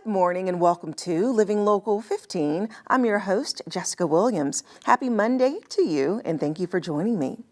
morning and welcome to Living Local 15. I'm your host, Jessica Williams. Happy Monday to you and thank you for joining me.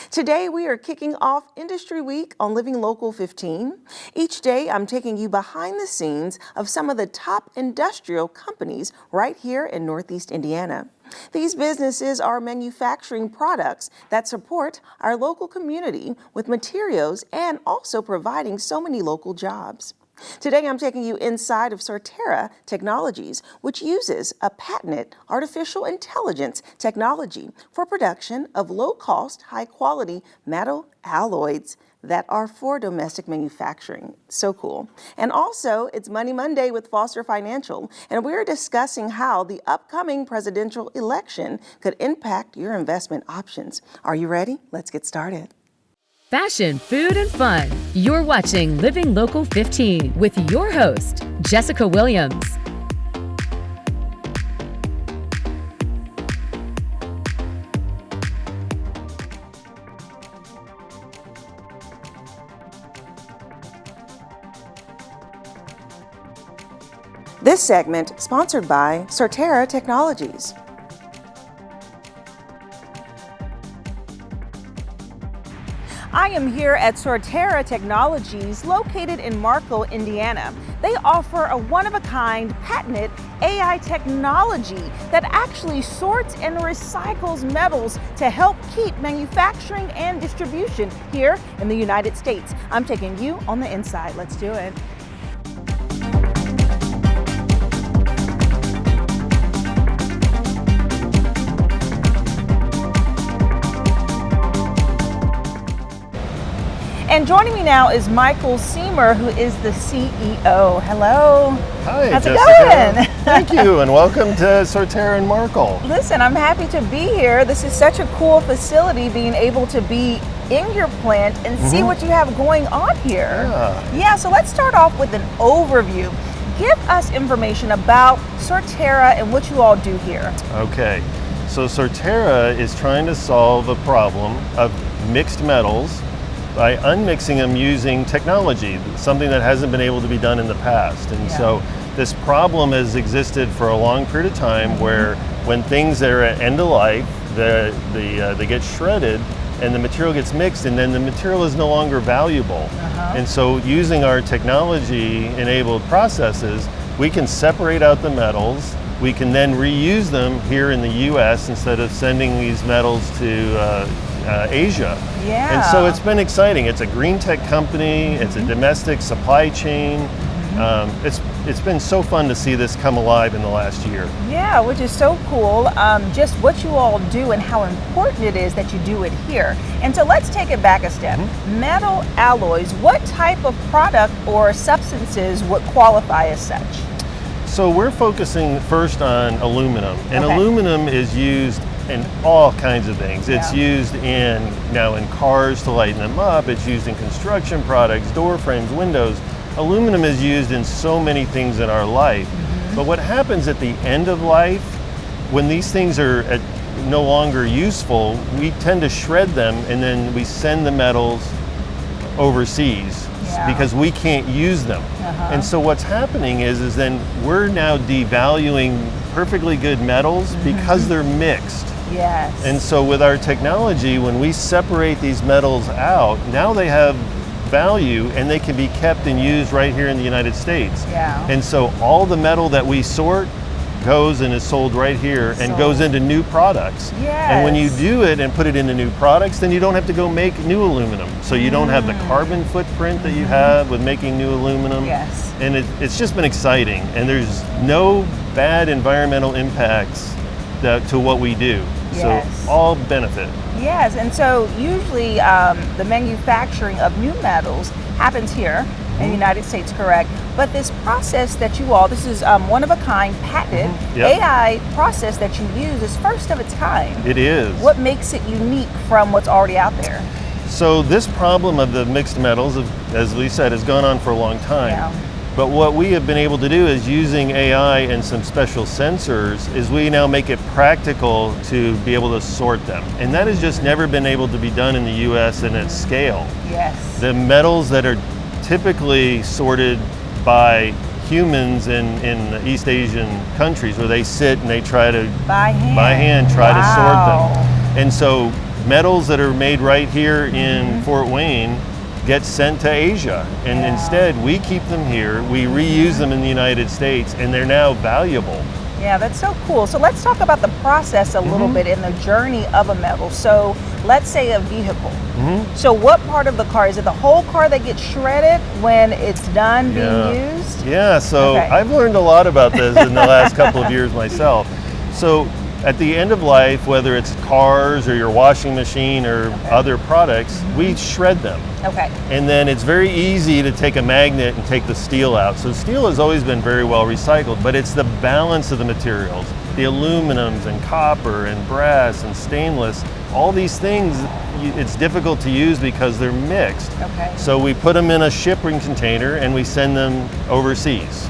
Today we are kicking off Industry Week on Living Local 15. Each day I'm taking you behind the scenes of some of the top industrial companies right here in Northeast Indiana. These businesses are manufacturing products that support our local community with materials and also providing so many local jobs. Today, I'm taking you inside of Sortera Technologies, which uses a patented artificial intelligence technology for production of low-cost, high-quality metal alloys that are for domestic manufacturing. So cool. And also, it's Money Monday with Foster Financial, and we're discussing how the upcoming presidential election could impact your investment options. Are you ready? Let's get started. Fashion, food, and fun. You're watching Living Local 15 with your host, Jessica Williams. This segment sponsored by Sortera Technologies. I am here at Sortera Technologies, located in Marco, Indiana. They offer a one-of-a-kind patented AI technology that actually sorts and recycles metals to help keep manufacturing and distribution here in the United States. I'm taking you on the inside. Let's do it. And joining me now is Michael Seymour, who is the CEO. Hello. Hi, how's Jessica. it going? Thank you, and welcome to Sortera and Markle. Listen, I'm happy to be here. This is such a cool facility, being able to be in your plant and see what you have going on here. Yeah, so let's start off with an overview. Give us information about Sortera and what you all do here. Okay, so Sortera is trying to solve a problem of mixed metals by unmixing them using technology, something that hasn't been able to be done in the past. And so this problem has existed for a long period of time where when things are at end of life, they get shredded and the material gets mixed and then the material is no longer valuable. And so using our technology enabled processes, we can separate out the metals. We can then reuse them here in the US instead of sending these metals to Asia. Yeah. And so it's been exciting. It's a green tech company, it's a domestic supply chain. It's been so fun to see this come alive in the last year. Yeah, which is so cool. Just what you all do and how important it is that you do it here. And so let's take it back a step. Metal alloys, what type of product or substances would qualify as such? So we're focusing first on aluminum, and aluminum is used in all kinds of things. It's used in cars to lighten them up, it's used in construction products, door frames, windows. Aluminum is used in so many things in our life. But what happens at the end of life, when these things are no longer useful, we tend to shred them and then we send the metals overseas because we can't use them. And so what's happening is then we're now devaluing perfectly good metals because they're mixed. Yes. And so with our technology, when we separate these metals out, now they have value and they can be kept and used right here in the United States. And so all the metal that we sort goes and is sold right here and goes into new products. And when you do it and put it into new products, then you don't have to go make new aluminum. So you don't have the carbon footprint that you have with making new aluminum. And it's just been exciting. And there's no bad environmental impacts to what we do. So all benefit. Yes, and so usually the manufacturing of new metals happens here in the United States, correct? But this process that you all, this is one of a kind, patented AI process that you use is first of its kind. It is. What makes it unique from what's already out there? So this problem of the mixed metals, as we said, has gone on for a long time. But what we have been able to do is using AI and some special sensors is we now make it practical to be able to sort them. And that has just never been able to be done in the US and at scale. Yes. The metals that are typically sorted by humans in the East Asian countries where they sit and they try to By hand. try to sort Wow. them. And so metals that are made right here in Fort Wayne get sent to Asia, and Yeah. instead we keep them here, we reuse them in the United States, and they're now valuable. Yeah, that's so cool. So let's talk about the process a little bit in the journey of a metal. So let's say a vehicle. So what part of the car, is it the whole car that gets shredded when it's done being used? Yeah, so Okay. I've learned a lot about this in the last couple of years myself. So at the end of life, whether it's cars or your washing machine or other products, we shred them. Okay. And then it's very easy to take a magnet and take the steel out. So steel has always been very well recycled, but it's the balance of the materials. The aluminums and copper and brass and stainless, all these things, it's difficult to use because they're mixed. Okay. So we put them in a shipping container and we send them overseas.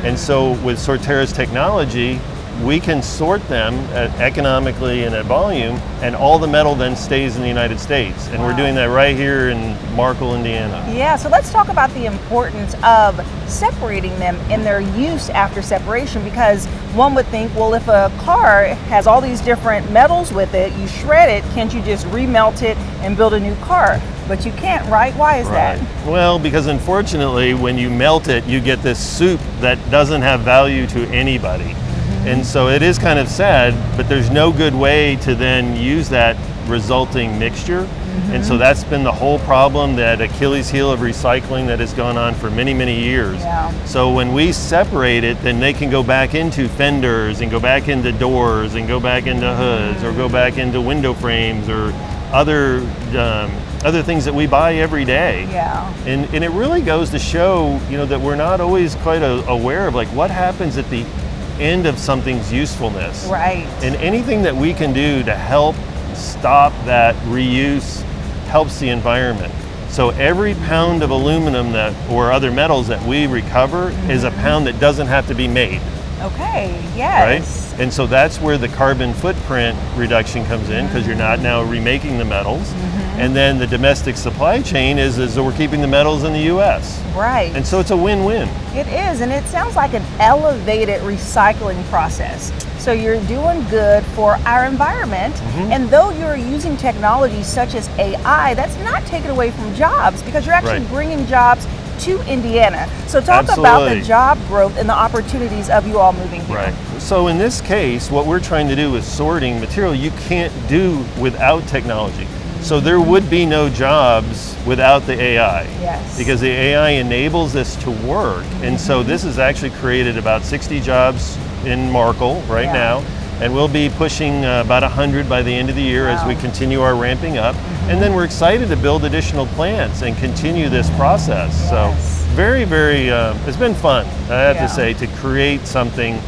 And so with Sortera's technology, we can sort them economically and at volume, and all the metal then stays in the United States. And we're doing that right here in Markle, Indiana. Yeah, so let's talk about the importance of separating them in their use after separation, because one would think, well, if a car has all these different metals with it, you shred it, can't you just remelt it and build a new car? But you can't, right? Why is that? Well, because unfortunately, when you melt it, you get this soup that doesn't have value to anybody. And so it is kind of sad, but there's no good way to then use that resulting mixture. And so that's been the whole problem, that Achilles heel of recycling that has gone on for many, many years. Yeah. So when we separate it, then they can go back into fenders and go back into doors and go back into hoods or go back into window frames or other things that we buy every day. Yeah. And it really goes to show, that we're not always quite aware of like what happens at the end of something's usefulness. Right. And anything that we can do to help stop that reuse helps the environment. So every pound of aluminum or other metals that we recover is a pound that doesn't have to be made. Okay, yes. Right? And so that's where the carbon footprint reduction comes in, because you're not now remaking the metals. And then the domestic supply chain is that we're keeping the metals in the US. Right. And so it's a win-win. It is, and it sounds like an elevated recycling process. So you're doing good for our environment, and though you're using technology such as AI, that's not taken away from jobs, because you're actually bringing jobs to Indiana. So talk about the job growth and the opportunities of you all moving here. Right. So in this case, what we're trying to do is sorting material you can't do without technology. So there would be no jobs without the AI. Yes. Because the AI enables this to work. And so this has actually created about 60 jobs in Markle right now. And we'll be pushing about 100 by the end of the year as we continue our ramping up. And then we're excited to build additional plants and continue this process. So very, very, it's been fun, I have to say, to create something.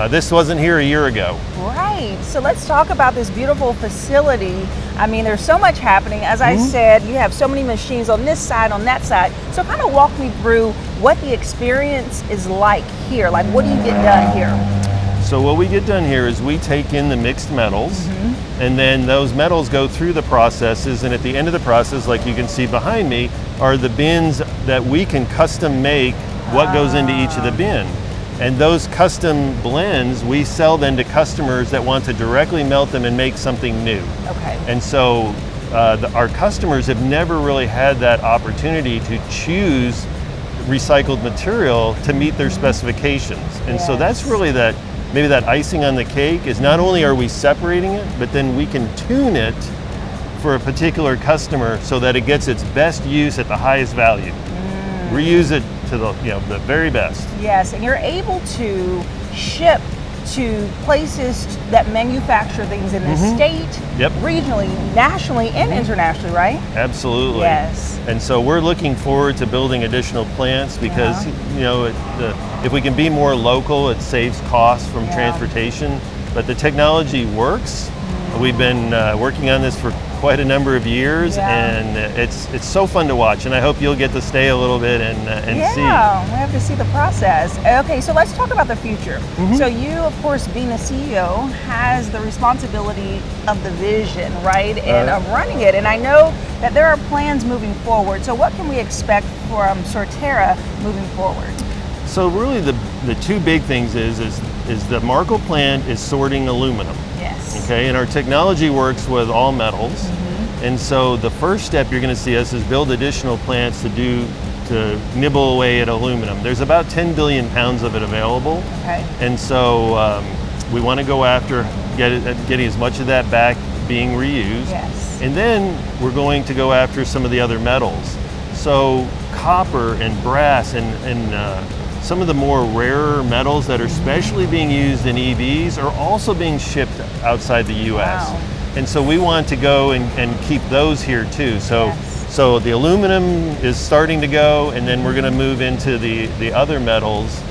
This wasn't here a year ago. Right. So let's talk about this beautiful facility. I mean, there's so much happening. As I said, you have so many machines on this side, on that side. So kind of walk me through what the experience is like here. Like, what do you get done here? So what we get done here is we take in the mixed metals, and then those metals go through the processes, and at the end of the process, like you can see behind me, are the bins that we can custom make what goes into each of the bin. And those custom blends, we sell then to customers that want to directly melt them and make something new. Okay. And so our customers have never really had that opportunity to choose recycled material to meet their specifications. And so that's really maybe that icing on the cake is not only are we separating it, but then we can tune it for a particular customer so that it gets its best use at the highest value. Reuse it to the very best. Yes, and you're able to ship to places that manufacture things in the state, regionally, nationally, and internationally, right? Absolutely. Yes. And so we're looking forward to building additional plants because, if we can be more local, it saves costs from transportation, but the technology works. We've been working on this for quite a number of years, and it's so fun to watch, and I hope you'll get to stay a little bit and see. Yeah, we have to see the process. Okay, so let's talk about the future. So you, of course, being a CEO, has the responsibility of the vision, right, and of running it, and I know that there are plans moving forward. So what can we expect from Sortera moving forward? So really the two big things is the Markle plant is sorting aluminum. Yes. Okay, and our technology works with all metals. And so the first step you're going to see us is build additional plants to nibble away at aluminum. There's about 10 billion pounds of it available. Okay. And so we want to go after getting as much of that back being reused. Yes. And then we're going to go after some of the other metals. So copper and brass and some of the more rarer metals that are especially being used in EVs are also being shipped outside the US. Wow. And so we want to go and keep those here too. So the aluminum is starting to go, and then we're going to move into the other metals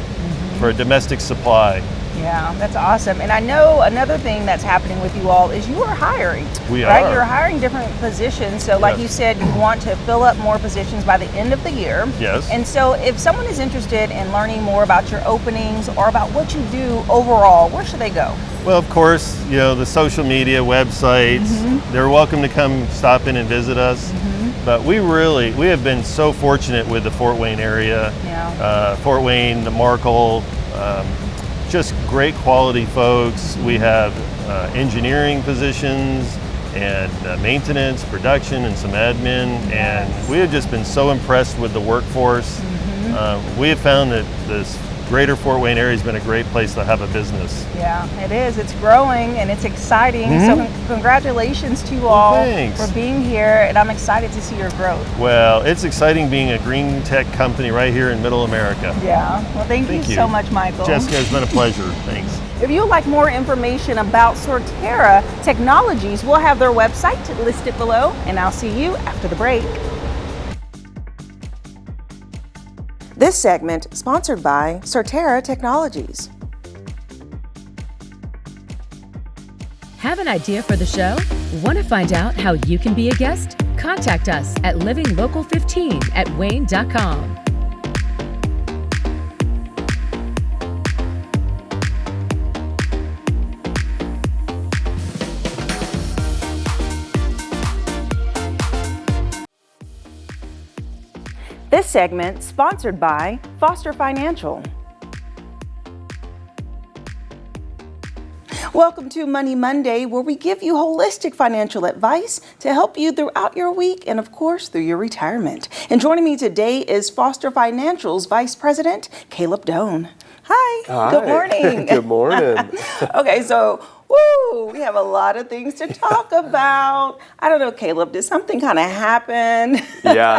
for a domestic supply. Yeah, that's awesome. And I know another thing that's happening with you all is you are hiring. We right? are. You're hiring different positions. So like Yes. you said, you want to fill up more positions by the end of the year. Yes. And so if someone is interested in learning more about your openings or about what you do overall, where should they go? Well, of course, the social media, websites, they're welcome to come stop in and visit us. But we have been so fortunate with the Fort Wayne area. Yeah. Fort Wayne, the Markle, just great quality folks. We have engineering positions and maintenance, production, and some admin. And we have just been so impressed with the workforce. We have found that this greater Fort Wayne area has been a great place to have a business. Yeah, it is. It's growing and it's exciting. So congratulations to you all Thanks. for being here, and I'm excited to see your growth. Well, it's exciting being a green tech company right here in Middle America. Yeah. Well, thank you so much, Michael. Jessica, it's been a pleasure. Thanks. If you would like more information about Sortera Technologies, we'll have their website listed below, and I'll see you after the break. This segment sponsored by Sortera Technologies. Have an idea for the show? Want to find out how you can be a guest? Contact us at livinglocal15@wayne.com. This segment sponsored by Foster Financial. Welcome to Money Monday, where we give you holistic financial advice to help you throughout your week and, of course, through your retirement. And joining me today is Foster Financial's Vice President, Caleb Doan. Hi. Hi. Good morning. Good morning. Okay, so we have a lot of things to talk about. I don't know, Caleb, did something kind of happen Yeah,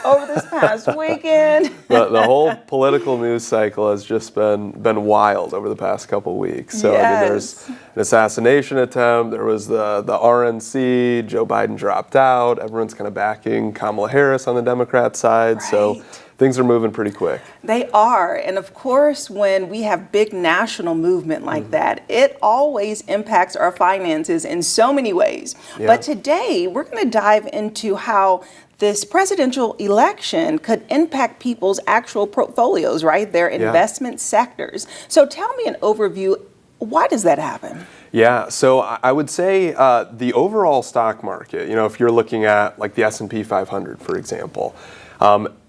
over this past weekend? the whole political news cycle has just been wild over the past couple weeks. So I mean, there's an assassination attempt. There was the RNC. Joe Biden dropped out. Everyone's kind of backing Kamala Harris on the Democrat side. Right. So things are moving pretty quick. They are. And of course, when we have big national movement like that, it always impacts our finances in so many ways. Yeah. But today, we're going to dive into how this presidential election could impact people's actual portfolios, right? Their investment sectors. So tell me an overview. Why does that happen? Yeah, so I would say the overall stock market, if you're looking at like the S&P 500, for example,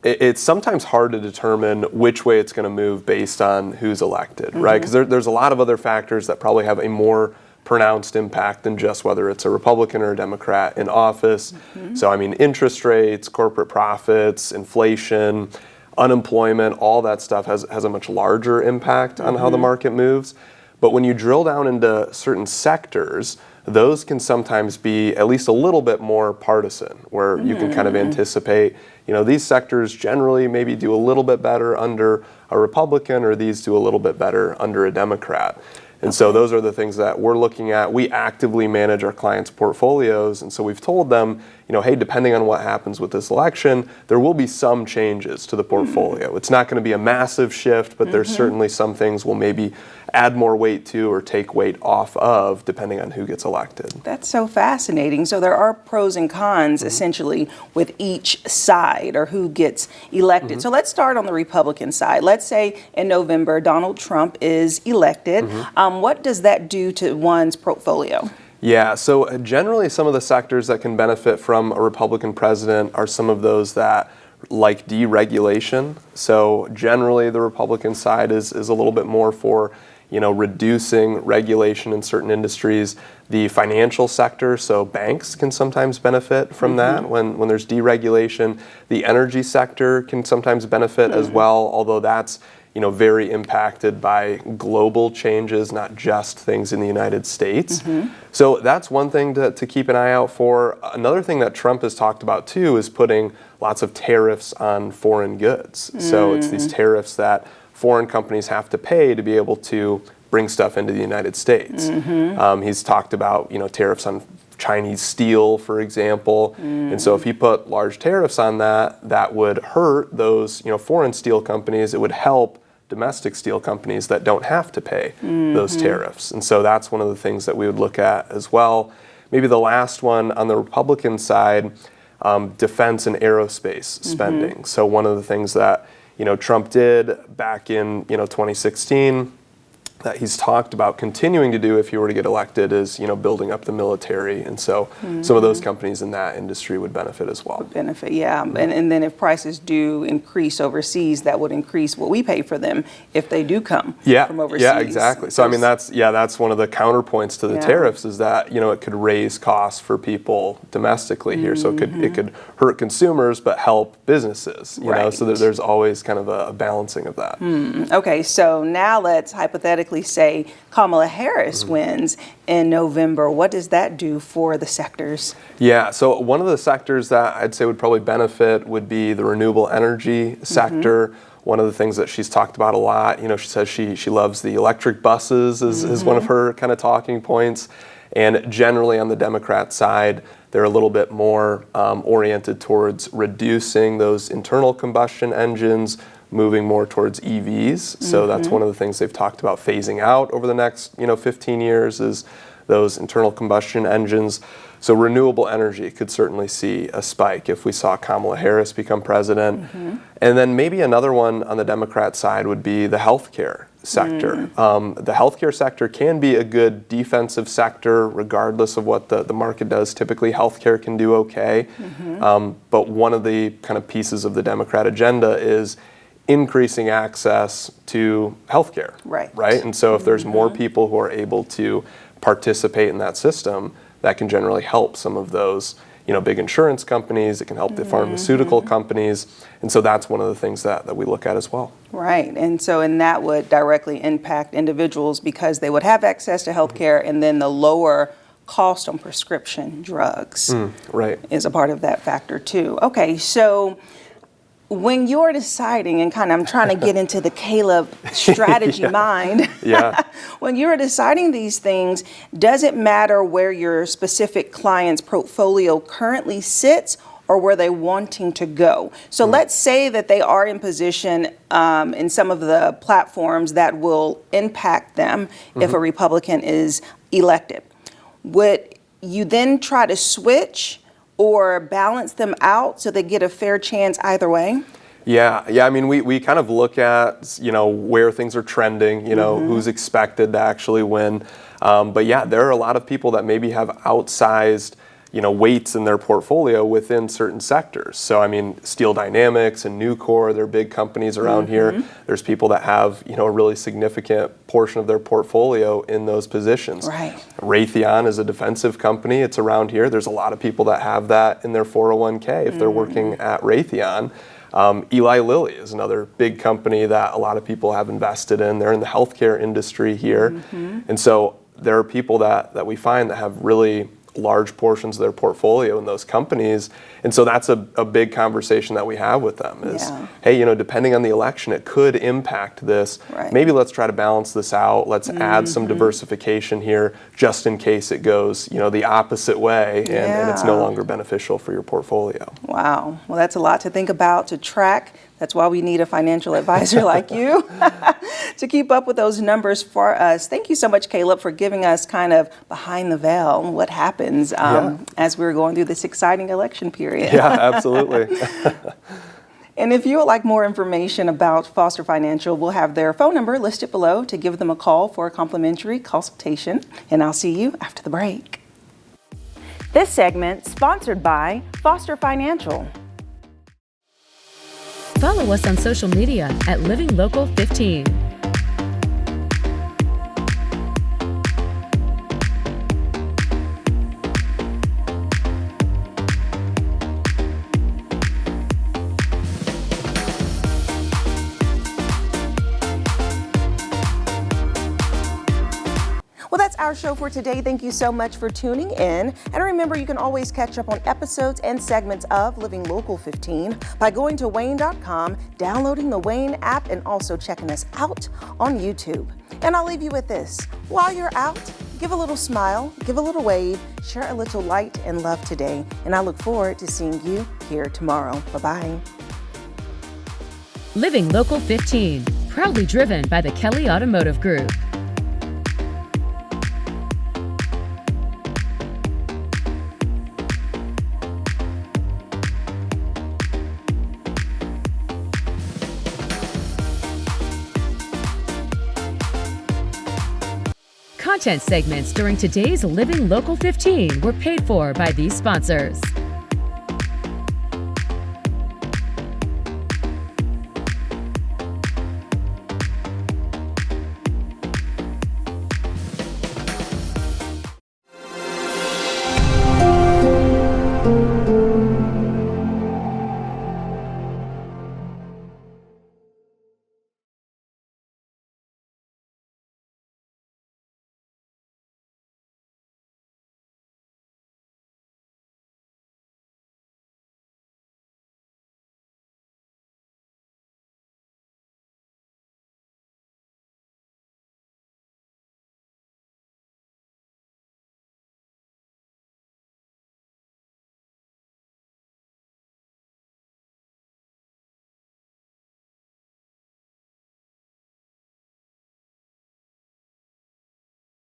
it's sometimes hard to determine which way it's going to move based on who's elected, right? Because there's a lot of other factors that probably have a more pronounced impact than just whether it's a Republican or a Democrat in office. So I mean, interest rates, corporate profits, inflation, unemployment, all that stuff has a much larger impact on how the market moves. But when you drill down into certain sectors, those can sometimes be at least a little bit more partisan, where you can kind of anticipate, these sectors generally maybe do a little bit better under a Republican, or these do a little bit better under a Democrat. And so those are the things that we're looking at. We actively manage our clients' portfolios, and so we've told them, hey, depending on what happens with this election, there will be some changes to the portfolio. It's not going to be a massive shift, but there's certainly some things we'll maybe add more weight to or take weight off of, depending on who gets elected. That's so fascinating. So there are pros and cons, essentially, with each side or who gets elected. So let's start on the Republican side. Let's say in November, Donald Trump is elected. What does that do to one's portfolio? Yeah, so generally some of the sectors that can benefit from a Republican president are some of those that like deregulation. So generally the Republican side is a little bit more for, reducing regulation in certain industries. The financial sector, so banks can sometimes benefit from that when there's deregulation. The energy sector can sometimes benefit as well, although that's very impacted by global changes, not just things in the United States. So that's one thing to keep an eye out for. Another thing that Trump has talked about too is putting lots of tariffs on foreign goods. So it's these tariffs that foreign companies have to pay to be able to bring stuff into the United States. He's talked about tariffs on Chinese steel, for example. And so if he put large tariffs on that, that would hurt those foreign steel companies. It would help domestic steel companies that don't have to pay those tariffs. And so that's one of the things that we would look at as well. Maybe the last one on the Republican side, defense and aerospace spending. So one of the things that Trump did back in 2016 that he's talked about continuing to do if he were to get elected is, building up the military. And so some of those companies in that industry would benefit as well. Benefit, yeah. And then if prices do increase overseas, that would increase what we pay for them if they do come from overseas. Yeah, exactly. So I mean, that's one of the counterpoints to the tariffs is that, it could raise costs for people domestically here. So it could hurt consumers, but help businesses, so there's always kind of a balancing of that. Okay, so now let's hypothetically say Kamala Harris wins in November. What does that do for the sectors? Yeah, so one of the sectors that I'd say would probably benefit would be the renewable energy sector. One of the things that she's talked about a lot, she says she loves the electric buses is one of her kind of talking points. And generally on the Democrat side, they're a little bit more oriented towards reducing those internal combustion engines, moving more towards EVs. So that's one of the things they've talked about phasing out over the next 15 years is those internal combustion engines. So renewable energy could certainly see a spike if we saw Kamala Harris become president. And then maybe another one on the Democrat side would be the healthcare sector. The healthcare sector can be a good defensive sector regardless of what the market does. Typically healthcare can do okay. But one of the kind of pieces of the Democrat agenda is increasing access to healthcare. Right? And so if there's more people who are able to participate in that system, that can generally help some of those big insurance companies. It can help the pharmaceutical companies. And so that's one of the things that we look at as well. Right. And that would directly impact individuals because they would have access to healthcare and then the lower cost on prescription drugs is a part of that factor too. Okay, so when you're deciding, and I'm trying to get into the Caleb strategy mind. When you're deciding these things, does it matter where your specific client's portfolio currently sits or where they're wanting to go? So let's say that they are in position in some of the platforms that will impact them if a Republican is elected. Would you then try to switch or balance them out so they get a fair chance either way? Yeah. I mean, we kind of look at, where things are trending, who's expected to actually win. But yeah, there are a lot of people that maybe have outsized, weights in their portfolio within certain sectors. So, I mean, Steel Dynamics and Nucor, they're big companies around here. There's people that have, a really significant portion of their portfolio in those positions. Raytheon is a defensive company. It's around here. There's a lot of people that have that in their 401k if they're working at Raytheon. Eli Lilly is another big company that a lot of people have invested in. They're in the healthcare industry here. And so there are people that we find that have really large portions of their portfolio in those companies. And so that's a big conversation that we have with them is, hey, depending on the election, it could impact this. Maybe let's try to balance this out. Let's add some diversification here just in case it goes, the opposite way and it's no longer beneficial for your portfolio. Wow. Well, that's a lot to think about, to track. That's why we need a financial advisor like you to keep up with those numbers for us. Thank you so much, Caleb, for giving us kind of behind the veil what happens as we're going through this exciting election period. Yeah, absolutely. And if you would like more information about Foster Financial, we'll have their phone number listed below to give them a call for a complimentary consultation. And I'll see you after the break. This segment sponsored by Foster Financial. Follow us on social media at Living Local 15. Well, that's our show for today. Thank you so much for tuning in. And remember, you can always catch up on episodes and segments of Living Local 15 by going to WANE.com, downloading the WANE app, and also checking us out on YouTube. And I'll leave you with this. While you're out, give a little smile, give a little wave, share a little light and love today. And I look forward to seeing you here tomorrow. Bye-bye. Living Local 15, proudly driven by the Kelly Automotive Group. Content segments during today's Living Local 15 were paid for by these sponsors.